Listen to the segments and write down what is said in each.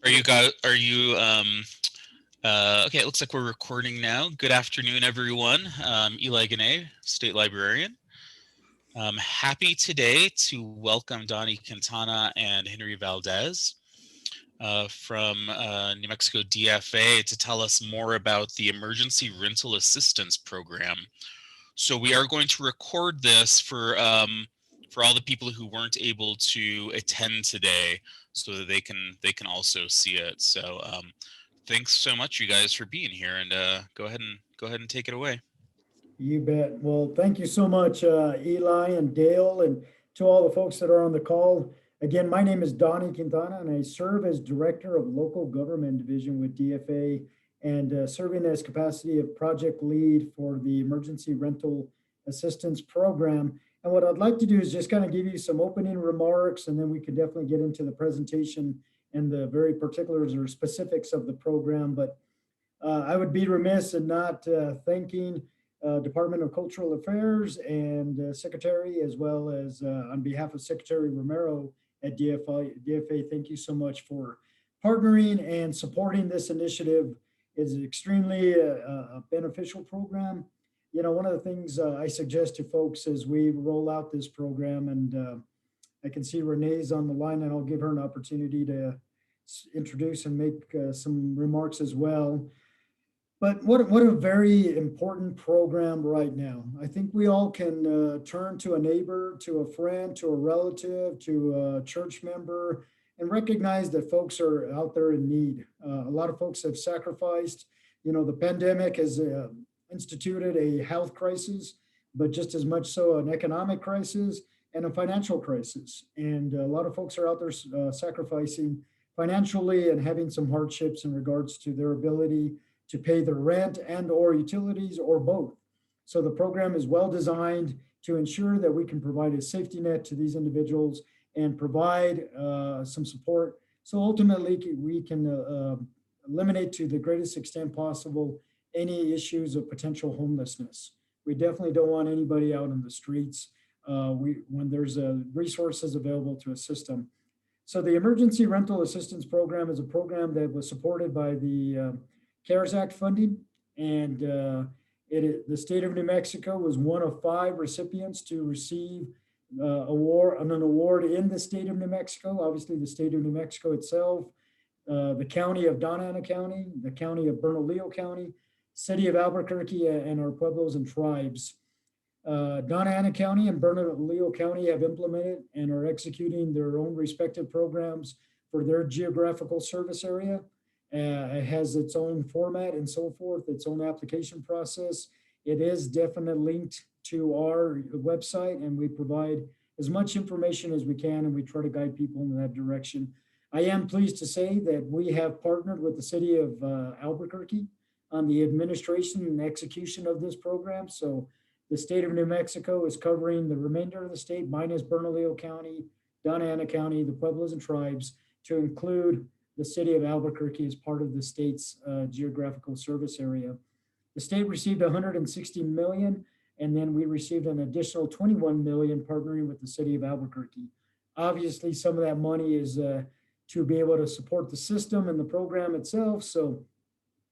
Are you guys, are you, okay, it looks like we're recording now. Good afternoon, everyone. Eli Ganay, State Librarian. Happy today to welcome Donnie Quintana and Henry Valdez from New Mexico DFA to tell us more about the Emergency Rental Assistance Program. So we are going to record this for all the people who weren't able to attend today, so that they can also see it. So thanks so much, you guys, for being here, and go ahead and take it away. You bet. Well, thank you so much, Eli and Dale, and to all the folks that are on the call. Again, my name is Donnie Quintana, and I serve as Director of Local Government Division with DFA and serving as capacity of project lead for the Emergency Rental Assistance Program. And what I'd like to do is just kind of give you some opening remarks, and then we can definitely get into the presentation and the very particulars or specifics of the program. But I would be remiss in not thanking Department of Cultural Affairs and Secretary, as well as on behalf of Secretary Romero at DFA, thank you so much for partnering and supporting this initiative. It's extremely a beneficial program. You know, one of the things I suggest to folks as we roll out this program, and I can see Renee's on the line, and I'll give her an opportunity to introduce and make some remarks as well. But what a very important program right now. I think we all can turn to a neighbor, to a friend, to a relative, to a church member, and recognize that folks are out there in need. A lot of folks have sacrificed. You know, the pandemic has instituted a health crisis, but just as much so an economic crisis and a financial crisis. And a lot of folks are out there sacrificing financially and having some hardships in regards to their ability to pay their rent and or utilities or both. So the program is well designed to ensure that we can provide a safety net to these individuals and provide some support. So ultimately we can eliminate to the greatest extent possible any issues of potential homelessness. We definitely don't want anybody out in the streets when there's resources available to assist them. So the Emergency Rental Assistance Program is a program that was supported by the CARES Act funding, and the state of New Mexico was one of 5 recipients to receive an award in the state of New Mexico. Obviously, the state of New Mexico itself, the county of Doña Ana County, the county of Bernalillo County, city of Albuquerque, and our pueblos and tribes. Doña Ana County and Bernalillo County have implemented and are executing their own respective programs for their geographical service area. It has its own format and so forth, its own application process. It is definitely linked to our website, and we provide as much information as we can, and we try to guide people in that direction. I am pleased to say that we have partnered with the city of Albuquerque on the administration and execution of this program. So the state of New Mexico is covering the remainder of the state minus Bernalillo County, Doña Ana County, the pueblos and tribes, to include the city of Albuquerque as part of the state's geographical service area. The state received 160 million, and then we received an additional 21 million partnering with the city of Albuquerque. Obviously, some of that money is to be able to support the system and the program itself. So,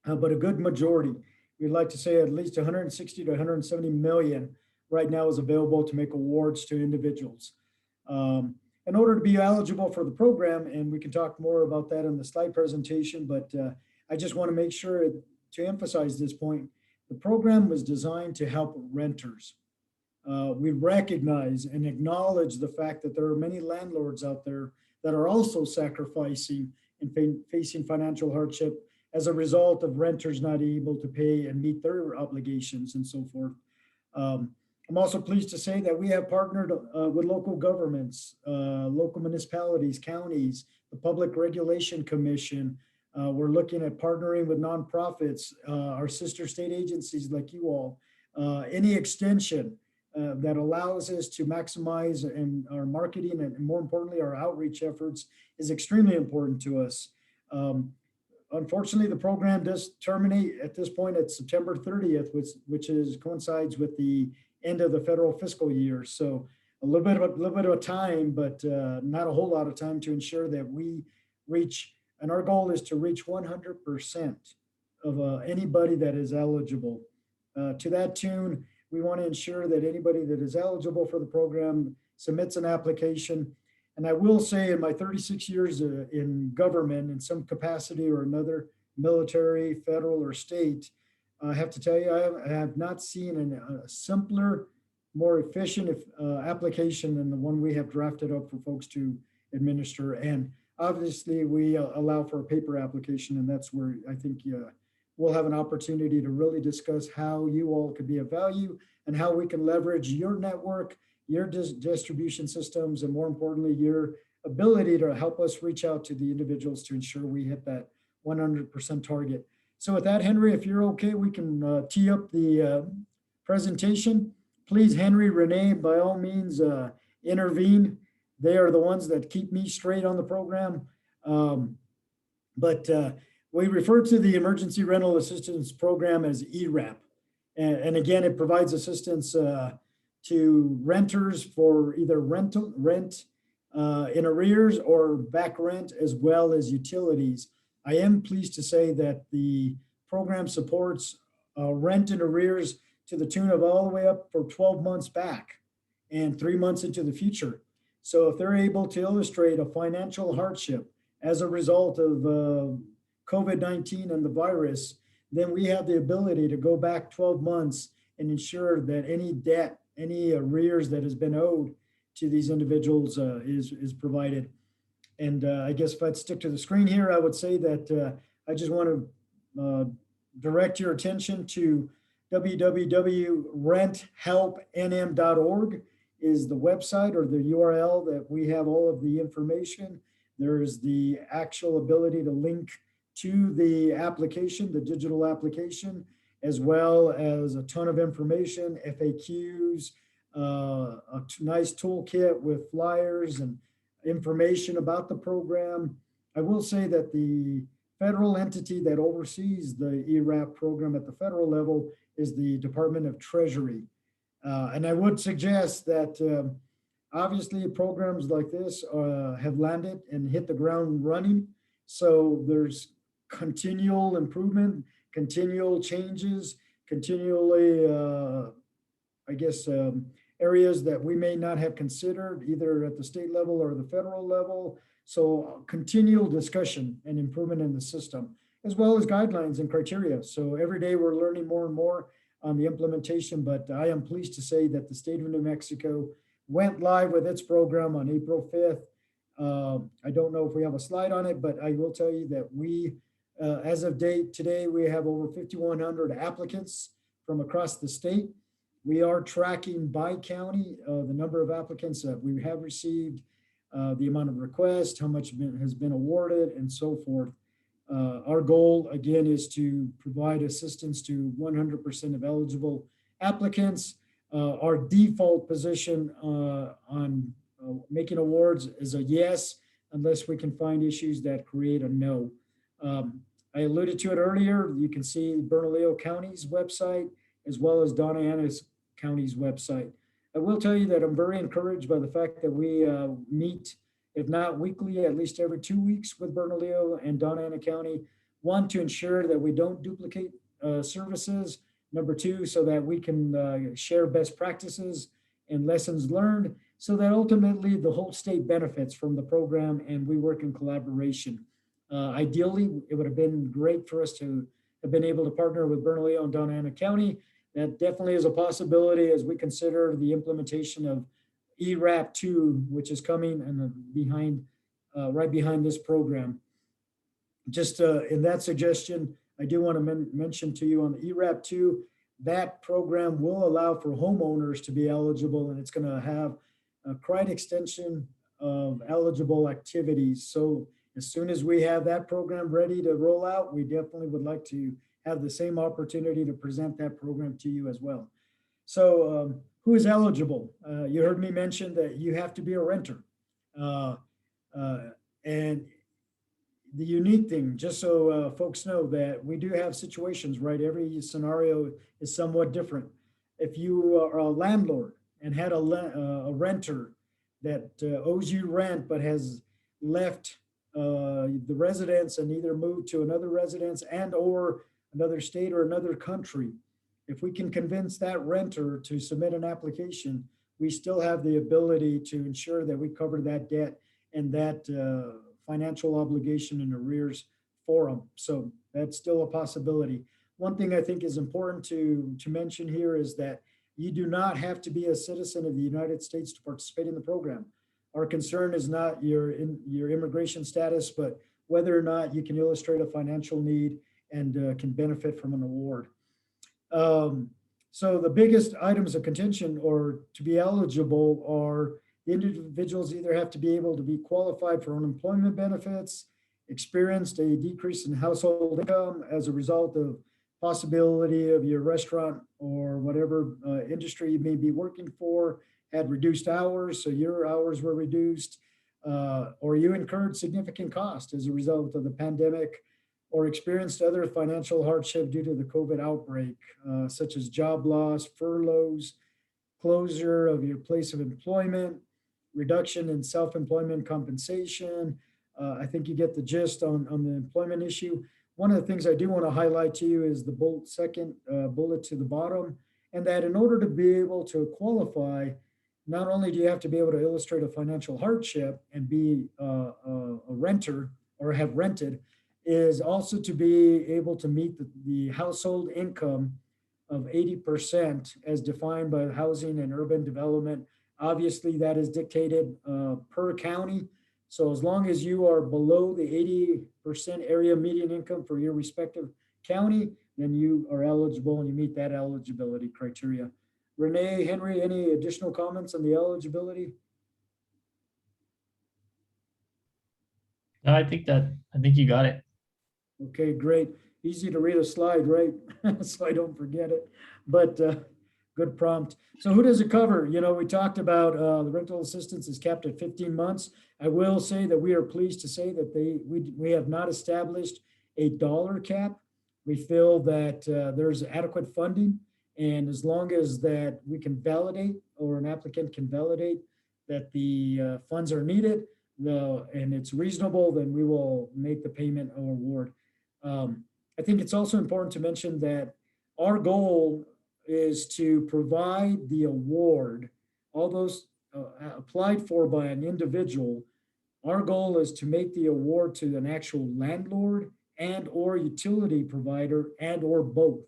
but a good majority, we'd like to say at least 160 to 170 million right now is available to make awards to individuals. In order to be eligible for the program, and we can talk more about that in the slide presentation, but I just want to make sure to emphasize this point. The program was designed to help renters. We recognize and acknowledge the fact that there are many landlords out there that are also sacrificing and facing financial hardship as a result of renters not able to pay and meet their obligations and so forth. I'm also pleased to say that we have partnered with local governments, local municipalities, counties, the Public Regulation Commission. We're looking at partnering with nonprofits, our sister state agencies like you all. Any extension that allows us to maximize and our marketing and more importantly, our outreach efforts is extremely important to us. Unfortunately, the program does terminate at this point at September 30th, which coincides with the end of the federal fiscal year. So a little bit of a time, but not a whole lot of time to ensure that we reach And our goal is to reach 100% of anybody that is eligible. To that tune, we want to ensure that anybody that is eligible for the program submits an application. And I will say, in my 36 years in government, in some capacity or another, military, federal, or state, I have to tell you, I have not seen a simpler, more efficient application than the one we have drafted up for folks to administer. And obviously, we allow for a paper application, and that's where I think we'll have an opportunity to really discuss how you all could be of value and how we can leverage your network, your distribution systems, and more importantly, your ability to help us reach out to the individuals to ensure we hit that 100% target. So with that, Henry, if you're okay, we can tee up the presentation. Please, Henry, Renee, by all means, intervene. They are the ones that keep me straight on the program. But we refer to the Emergency Rental Assistance Program as ERAP. And again, it provides assistance to renters for either rent in arrears or back rent, as well as utilities. I am pleased to say that the program supports rent in arrears to the tune of all the way up for 12 months back and 3 months into the future. So if they're able to illustrate a financial hardship as a result of COVID-19 and the virus, then we have the ability to go back 12 months and ensure that any debt, any arrears that has been owed to these individuals is provided. And I guess if I'd stick to the screen here, I would say that I just want to direct your attention to www.renthelpnm.org is the website or the URL that we have all of the information. There's the actual ability to link to the application, the digital application, as well as a ton of information, FAQs, a nice toolkit with flyers and information about the program. I will say that the federal entity that oversees the ERAP program at the federal level is the Department of Treasury. And I would suggest that obviously programs like this have landed and hit the ground running. So there's continual improvement, continual changes, continually, areas that we may not have considered either at the state level or the federal level. So continual discussion and improvement in the system, as well as guidelines and criteria. So every day we're learning more and more on the implementation, but I am pleased to say that the state of New Mexico went live with its program on April 5th. I don't know if we have a slide on it, but I will tell you that we, as of date today, we have over 5,100 applicants from across the state. We are tracking by county the number of applicants that we have received, the amount of requests, how much has been awarded, and so forth. Our goal, again, is to provide assistance to 100% of eligible applicants. Our default position on making awards is a yes, unless we can find issues that create a no. I alluded to it earlier. You can see Bernalillo County's website, as well as Donna Anna's County's website. I will tell you that I'm very encouraged by the fact that we meet, if not weekly, at least every 2 weeks with Bernalillo and Donna Ana County. One, to ensure that we don't duplicate services. Number two, so that we can share best practices and lessons learned, so that ultimately the whole state benefits from the program and we work in collaboration. Ideally, it would have been great for us to have been able to partner with Bernalillo and Donna Ana County. That definitely is a possibility as we consider the implementation of ERAP 2, which is coming and right behind this program. Just in that suggestion, I do want to mention to you on the ERAP 2, that program will allow for homeowners to be eligible, and it's going to have a quite extension of eligible activities. So as soon as we have that program ready to roll out, we definitely would like to have the same opportunity to present that program to you as well. So who is eligible? You heard me mention that you have to be a renter. And the unique thing, just so folks know, that we do have situations, right? Every scenario is somewhat different. If you are a landlord and had a renter that owes you rent but has left the residence and either move to another residence and or another state or another country. If we can convince that renter to submit an application, we still have the ability to ensure that we cover that debt and that financial obligation and arrears for them. So that's still a possibility. One thing I think is important to mention here is that you do not have to be a citizen of the United States to participate in the program. Our concern is not your immigration status, but whether or not you can illustrate a financial need and can benefit from an award. So the biggest items of contention or to be eligible are the individuals either have to be able to be qualified for unemployment benefits, experienced a decrease in household income as a result of possibility of your restaurant or whatever industry you may be working for had reduced hours, so your hours were reduced, or you incurred significant cost as a result of the pandemic, or experienced other financial hardship due to the COVID outbreak, such as job loss, furloughs, closure of your place of employment, reduction in self-employment compensation. I think you get the gist on the employment issue. One of the things I do want to highlight to you is the second bullet to the bottom, and that in order to be able to qualify, not only do you have to be able to illustrate a financial hardship and be a renter or have rented, is also to be able to meet the household income of 80% as defined by Housing and Urban Development. Obviously, that is dictated per county. So as long as you are below the 80% area median income for your respective county, then you are eligible and you meet that eligibility criteria. Renee, Henry, any additional comments on the eligibility? No, I think you got it. Okay, great. Easy to read a slide, right? So I don't forget it, but good prompt. So who does it cover? You know, we talked about the rental assistance is capped at 15 months. I will say that we are pleased to say that we have not established a dollar cap. We feel that there's adequate funding, and as long as that we can validate or an applicant can validate that the funds are needed and it's reasonable, then we will make the payment or award. I think it's also important to mention that our goal is to provide the award, all those applied for by an individual. Our goal is to make the award to an actual landlord and or utility provider and or both.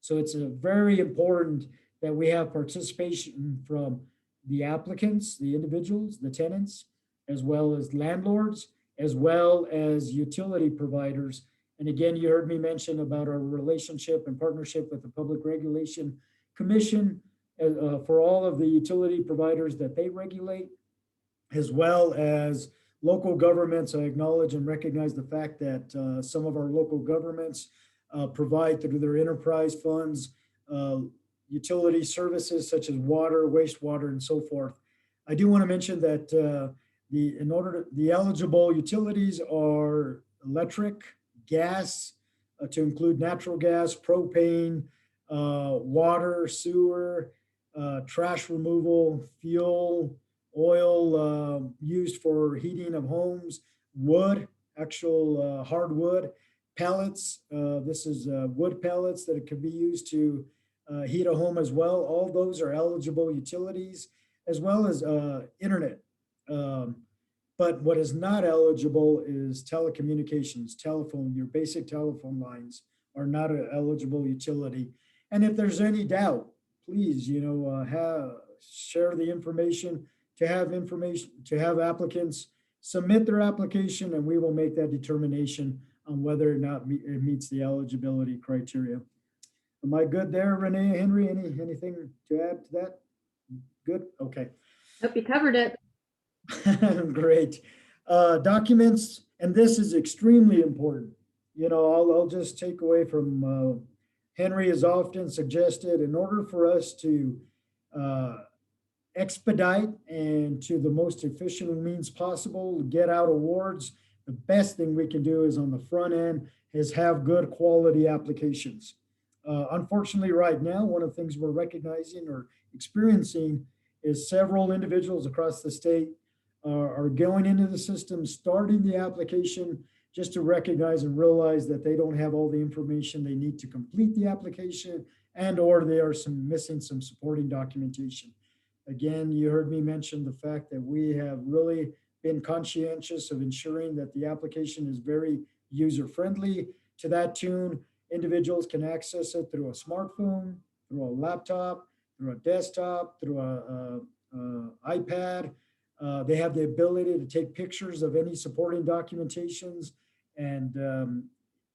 So it's very important that we have participation from the applicants, the individuals, the tenants, as well as landlords, as well as utility providers. And again, you heard me mention about our relationship and partnership with the Public Regulation Commission for all of the utility providers that they regulate, as well as local governments. I acknowledge and recognize the fact that some of our local governments provide through their enterprise funds utility services such as water, wastewater, and so forth. I do want to mention that the eligible utilities are electric, gas, to include natural gas, propane, water, sewer, trash removal, fuel, oil used for heating of homes, wood, actual hardwood, pellets. This is wood pellets that it could be used to heat a home as well. All those are eligible utilities, as well as internet. But what is not eligible is telecommunications, telephone. Your basic telephone lines are not an eligible utility. And if there's any doubt, please, share the information to have applicants submit their application, and we will make that determination on whether or not it meets the eligibility criteria. Am I good there, Renee, Henry? Anything to add to that? Good. Okay. Hope you covered it. Great. Documents, and this is extremely important. I'll just take away from Henry has often suggested, in order for us to expedite and to the most efficient means possible, get out awards, the best thing we can do is on the front end is have good quality applications. Unfortunately, right now, one of the things we're recognizing or experiencing is several individuals across the state are going into the system, starting the application, just to recognize and realize that they don't have all the information they need to complete the application, and or they are missing some supporting documentation. Again, you heard me mention the fact that we have really been conscientious of ensuring that the application is very user-friendly. To that tune, individuals can access it through a smartphone, through a laptop, through a desktop, through a iPad. They have the ability to take pictures of any supporting documentations and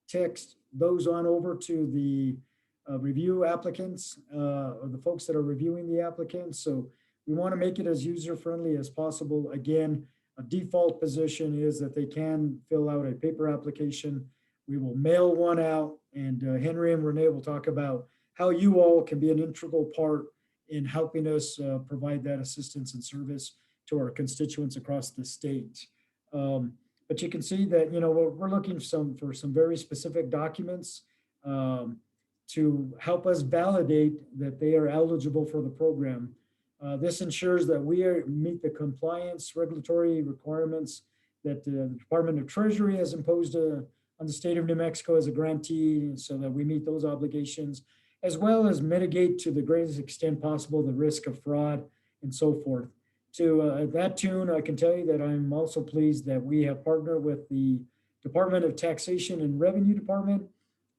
text those on over to the review applicants or the folks that are reviewing the applicants. So we want to make it as user-friendly as possible. Again, a default position is that they can fill out a paper application. We will mail one out, and Henry and Renee will talk about how you all can be an integral part in helping us provide that assistance and service to our constituents across the state. But you can see that, you know, we're looking for some very specific documents to help us validate that they are eligible for the program. This ensures that we meet the compliance regulatory requirements that the Department of Treasury has imposed on the state of New Mexico as a grantee, so that we meet those obligations, as well as mitigate to the greatest extent possible the risk of fraud and so forth. To that tune, I can tell you that I'm also pleased that we have partnered with the Department of Taxation and Revenue Department,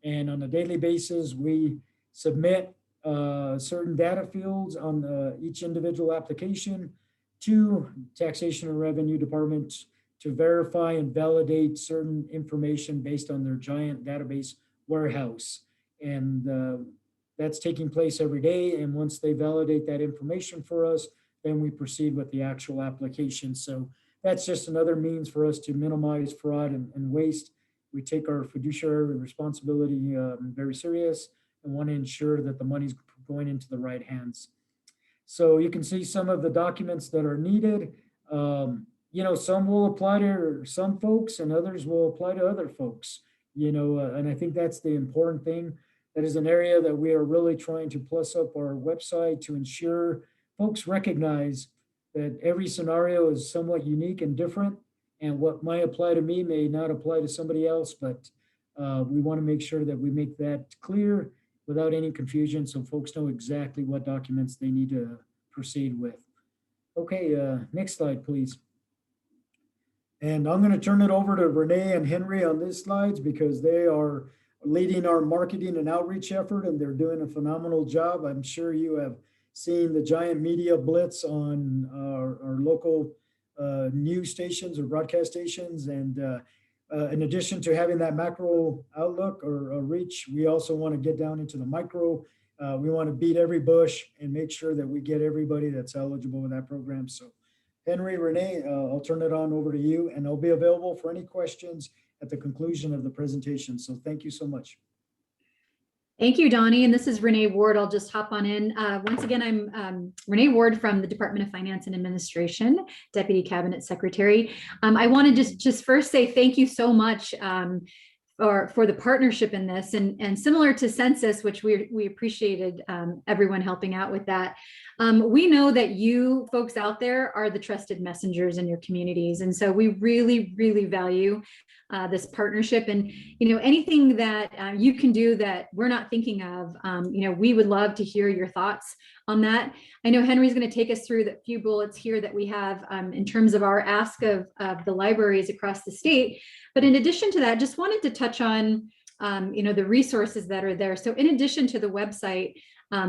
and on a daily basis, we submit certain data fields on each individual application to Taxation and Revenue Department to verify and validate certain information based on their giant database warehouse. And that's taking place every day. And once they validate that information for us, then we proceed with the actual application. So that's just another means for us to minimize fraud and waste. We take our fiduciary responsibility very serious and want to ensure that the money's going into the right hands. So you can see some of the documents that are needed. You know, some will apply to some folks and others will apply to other folks, you know, and I think that's the important thing. That is an area that we are really trying to plus up our website to ensure folks recognize that every scenario is somewhat unique and different, and what might apply to me may not apply to somebody else, but we want to make sure that we make that clear without any confusion, so folks know exactly what documents they need to proceed with. Okay, next slide, please. And I'm going to turn it over to Renee and Henry on these slides because they are leading our marketing and outreach effort, and they're doing a phenomenal job. I'm sure you have seen the giant media blitz on our local news stations or broadcast stations. And in addition to having that macro outlook or reach, we also want to get down into the micro. We want to beat every bush and make sure that we get everybody that's eligible in that program. So Henry, Renee, I'll turn it on over to you, and I'll be available for any questions at the conclusion of the presentation. So thank you so much. Thank you, Donnie. And this is Renee Ward. I'll just hop on in. Once again, I'm Renee Ward from the Department of Finance and Administration, Deputy Cabinet Secretary. I want to just first say thank you so much for the partnership in this, and similar to census, which we appreciated everyone helping out with that. We know that you folks out there are the trusted messengers in your communities, and so we really, really value this partnership. And you know, anything that you can do that we're not thinking of, you know, we would love to hear your thoughts on that. I know Henry's going to take us through the few bullets here that we have in terms of our ask of the libraries across the state. But in addition to that, just wanted to touch on, you know, the resources that are there. So in addition to the website,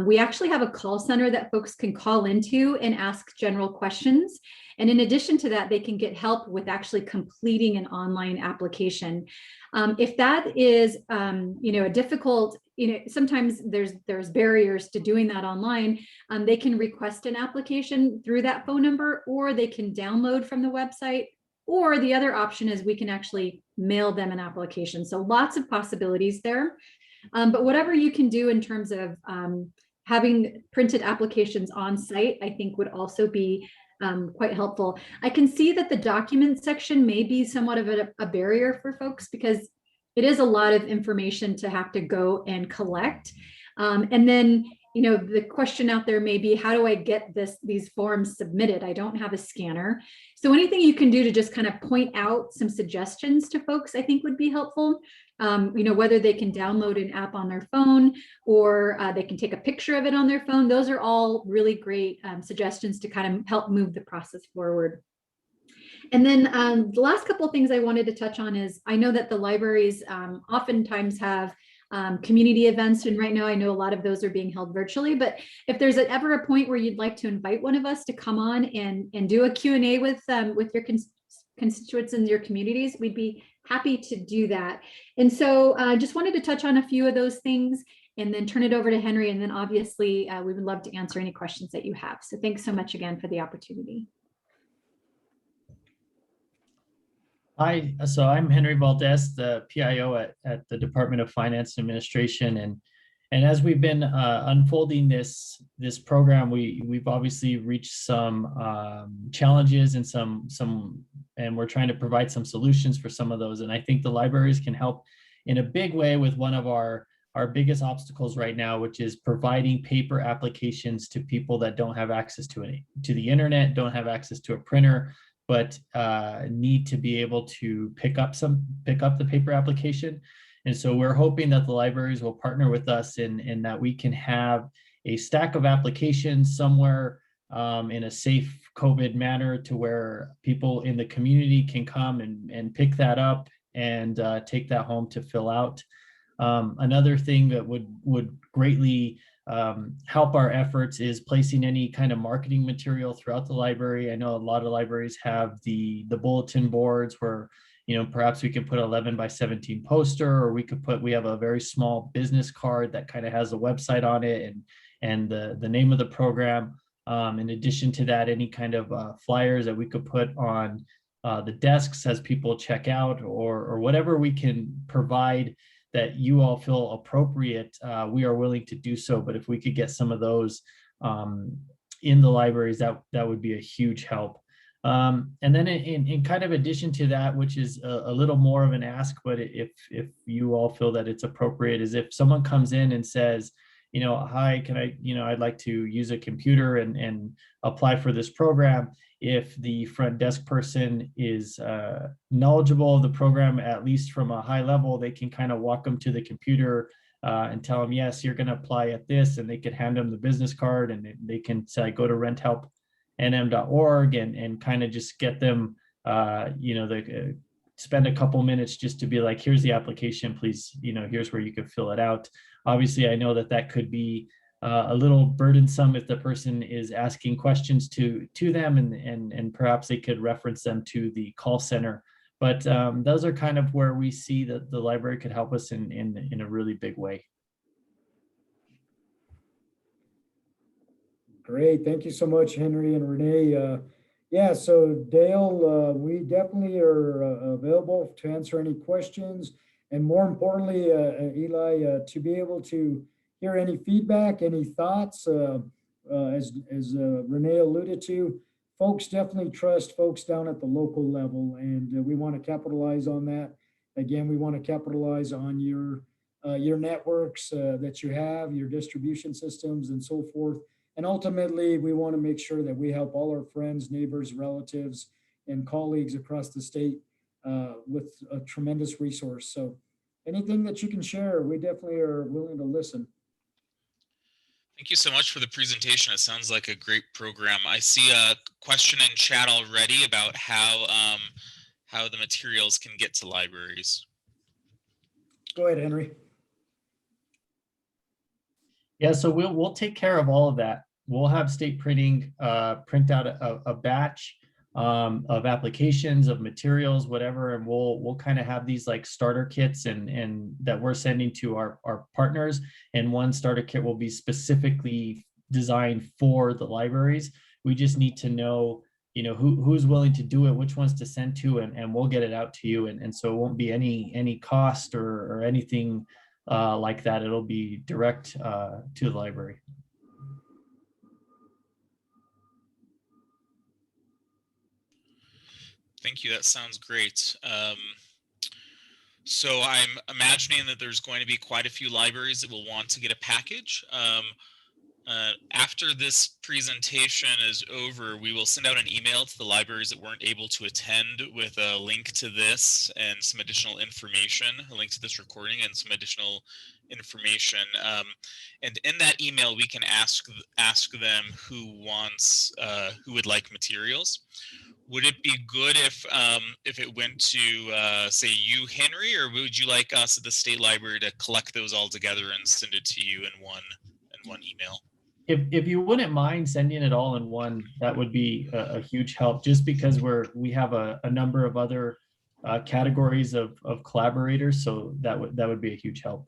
we actually have a call center that folks can call into and ask general questions. And in addition to that, they can get help with actually completing an online application. If that is, you know, a difficult, you know, sometimes there's barriers to doing that online. They can request an application through that phone number, or they can download from the website. Or the other option is we can actually mail them an application. So lots of possibilities there. But whatever you can do in terms of having printed applications on site, I think would also be quite helpful. I can see that the document section may be somewhat of a barrier for folks because it is a lot of information to have to go and collect. And then the question out there may be, how do I get these forms submitted? I don't have a scanner. So anything you can do to just kind of point out some suggestions to folks, I think would be helpful. Whether they can download an app on their phone or they can take a picture of it on their phone. Those are all really great suggestions to kind of help move the process forward. And then the last couple of things I wanted to touch on is, I know that the libraries oftentimes have community events, and right now I know a lot of those are being held virtually, but if there's ever a point where you'd like to invite one of us to come on and do a Q&A with your constituents in your communities, we'd be happy to do that. And so I just wanted to touch on a few of those things and then turn it over to Henry, and then obviously we would love to answer any questions that you have. So thanks so much again for the opportunity. Hi, so I'm Henry Valdez, the PIO at the Department of Finance and Administration, and as we've been unfolding this program, we've obviously reached some challenges and we're trying to provide some solutions for some of those. And I think the libraries can help in a big way with one of our biggest obstacles right now, which is providing paper applications to people that don't have access to the internet, don't have access to a printer, but need to be able to pick up the paper application. And so we're hoping that the libraries will partner with us in that we can have a stack of applications somewhere in a safe COVID manner, to where people in the community can come and pick that up and take that home to fill out. Another thing that would greatly help our efforts is placing any kind of marketing material throughout the library. I know a lot of libraries have the bulletin boards where, perhaps we can put 11 by 17 poster, or we have a very small business card that kind of has a website on it and the name of the program. In addition to that, any kind of flyers that we could put on the desks as people check out, or whatever we can provide that you all feel appropriate, we are willing to do so. But if we could get some of those in the libraries, that would be a huge help. And then in kind of addition to that, which is a little more of an ask, but if you all feel that it's appropriate, is if someone comes in and says, hi, can I, I'd like to use a computer and apply for this program. If the front desk person is knowledgeable of the program, at least from a high level, they can kind of walk them to the computer and tell them, yes, you're going to apply at this, and they could hand them the business card, and they can say, go to renthelpnm.org and kind of just get them, spend a couple minutes just to be like, here's the application, please, here's where you could fill it out. Obviously, I know that could be a little burdensome if the person is asking questions to them, and perhaps they could reference them to the call center. But those are kind of where we see that the library could help us in a really big way. Great, thank you so much, Henry and Renee. Yeah, so Dale, we definitely are available to answer any questions, and more importantly, Eli, to be able to hear any feedback, any thoughts. As Renee alluded to, folks definitely trust folks down at the local level, and we want to capitalize on that. Again, we want to capitalize on your networks that you have, your distribution systems, and so forth. And ultimately, we want to make sure that we help all our friends, neighbors, relatives, and colleagues across the state with a tremendous resource. So anything that you can share, we definitely are willing to listen. Thank you so much for the presentation. It sounds like a great program. I see a question in chat already about how the materials can get to libraries. Go ahead, Henry. Yeah, so we'll take care of all of that. We'll have state printing print out a batch of applications, of materials, whatever, and we'll kind of have these like starter kits and that we're sending to our partners. And one starter kit will be specifically designed for the libraries. We just need to know, who's willing to do it, which ones to send to, and we'll get it out to you. And so it won't be any cost or anything like that. It'll be direct to the library. Thank you. That sounds great. So I'm imagining that there's going to be quite a few libraries that will want to get a package. After this presentation is over, we will send out an email to the libraries that weren't able to attend with a link to this and some additional information, a link to this recording and some additional information. And in that email, we can ask them who would like materials. Would it be good if it went to say you, Henry, or would you like us at the State Library to collect those all together and send it to you in one email? If you wouldn't mind sending it all in one, that would be a huge help, just because we have a number of other categories of collaborators, so that would be a huge help.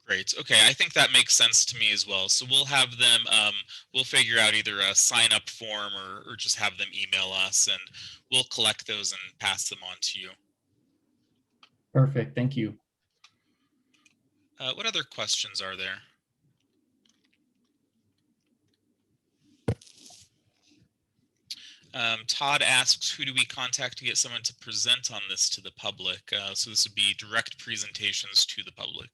Great. Okay, I think that makes sense to me as well. So we'll have them, we'll figure out either a sign up form or just have them email us, and we'll collect those and pass them on to you. Perfect. Thank you. What other questions are there? Todd asks, who do we contact to get someone to present on this to the public? So this would be direct presentations to the public.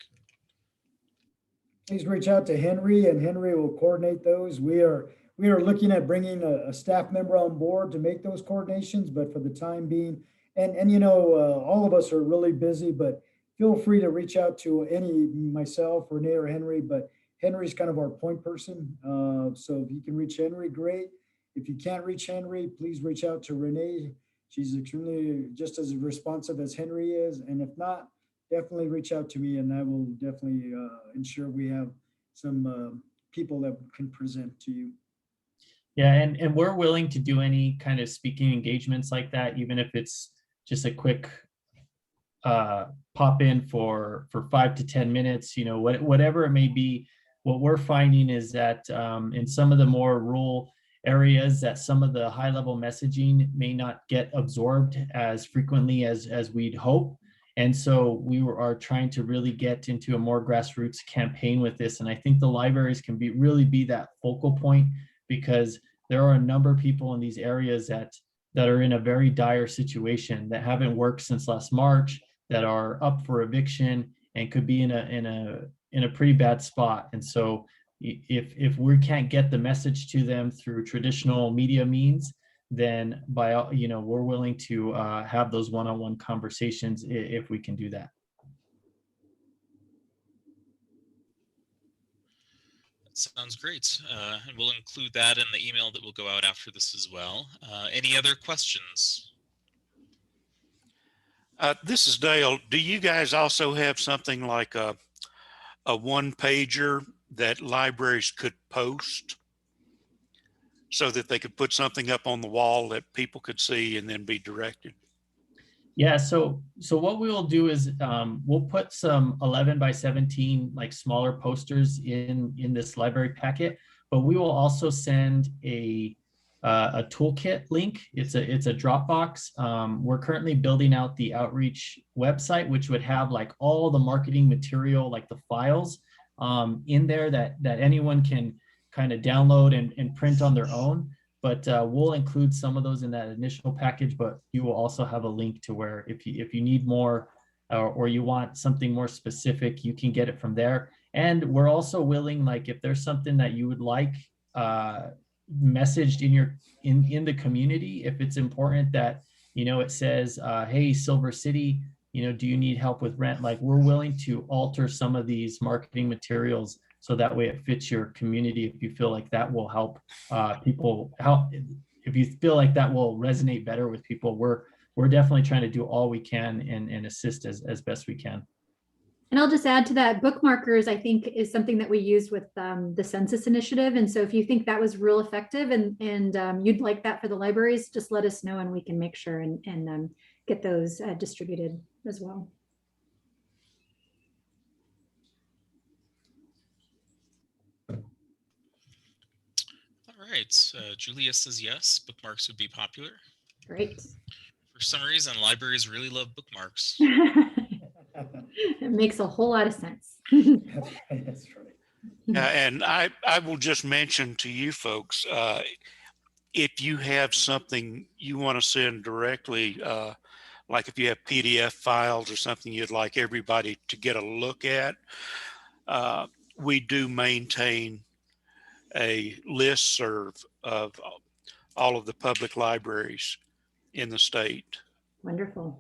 Please reach out to Henry, and Henry will coordinate those. We are looking at bringing a staff member on board to make those coordinations, but for the time being, and you know, all of us are really busy, but feel free to reach out to myself, Renee, or Henry, but Henry's kind of our point person. So if you can reach Henry, great. If you can't reach Henry, please reach out to Renee. She's extremely just as responsive as Henry is. And if not, definitely reach out to me, and I will definitely ensure we have some people that can present to you. Yeah, and we're willing to do any kind of speaking engagements like that, even if it's just a quick pop in for 5 to 10 minutes, you know, whatever it may be. What we're finding is that in some of the more rural areas, that some of the high level messaging may not get absorbed as frequently as we'd hope. And so we are trying to really get into a more grassroots campaign with this. And I think the libraries can really be that focal point, because there are a number of people in these areas that are in a very dire situation, that haven't worked since last March, that are up for eviction and could be in a pretty bad spot. And so if we can't get the message to them through traditional media means, then we're willing to have those one-on-one conversations if we can do that. That sounds great. And we'll include that in the email that will go out after this as well. Any other questions? This is Dale. Do you guys also have something like a one-pager that libraries could post so that they could put something up on the wall that people could see and then be directed? Yeah, so what we will do is we'll put some 11 by 17 like smaller posters in this library packet, but we will also send a toolkit link. It's a Dropbox. We're currently building out the outreach website, which would have like all the marketing material, like the files in there that anyone can kind of download and print on their own. But we'll include some of those in that initial package, but you will also have a link to where if you need more or you want something more specific, you can get it from there. And we're also willing, like if there's something that you would like messaged in the community, if it's important that, you know, it says, hey, Silver City, you know, do you need help with rent? Like we're willing to alter some of these marketing materials so that way it fits your community. If you feel like that will help people, if you feel like that will resonate better with people, we're definitely trying to do all we can and assist as best we can. And I'll just add to that, bookmarkers, I think, is something that we use with the census initiative. And so if you think that was real effective and you'd like that for the libraries, just let us know and we can make sure and get those distributed as well. All right, Julia says yes, bookmarks would be popular. Great. For some reason, libraries really love bookmarks. It makes a whole lot of sense. That's right. That's right. And I will just mention to you folks, if you have something you want to send directly, like if you have PDF files or something you'd like everybody to get a look at, we do maintain a listserv of all of the public libraries in the state. Wonderful.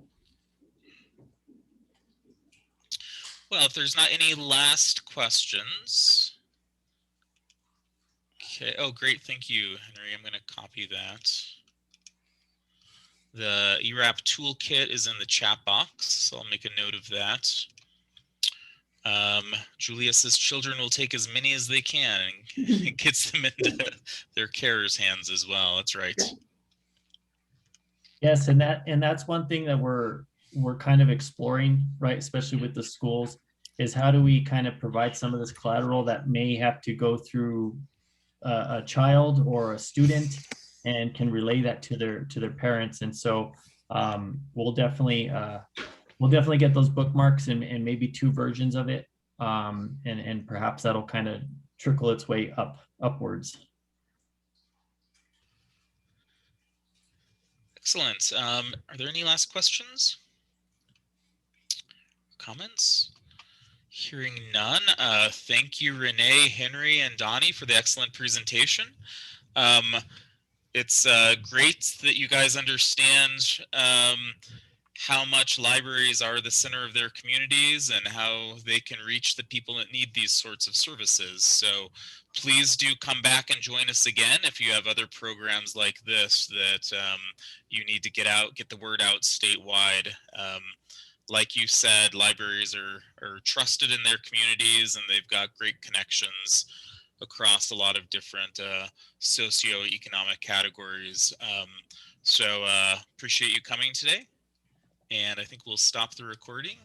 Well, if there's not any last questions. Okay. Oh, great. Thank you, Henry. I'm going to copy that. The ERAP toolkit is in the chat box, so I'll make a note of that. Julia says children will take as many as they can and gets them into their carers' hands as well. That's right. Yes, and that's one thing that we're kind of exploring, right? Especially with the schools, is how do we kind of provide some of this collateral that may have to go through a child or a student and can relay that to their parents. And so we'll definitely get those bookmarks and maybe 2 versions of it. And perhaps that'll kind of trickle its way upwards. Excellent. Are there any last questions? Comments? Hearing none. Thank you, Renee, Henry, and Donnie for the excellent presentation. It's great that you guys understand how much libraries are the center of their communities and how they can reach the people that need these sorts of services. So please do come back and join us again if you have other programs like this that you need to get the word out statewide. Like you said, libraries are trusted in their communities and they've got great connections across a lot of different socioeconomic categories. So appreciate you coming today. And I think we'll stop the recording.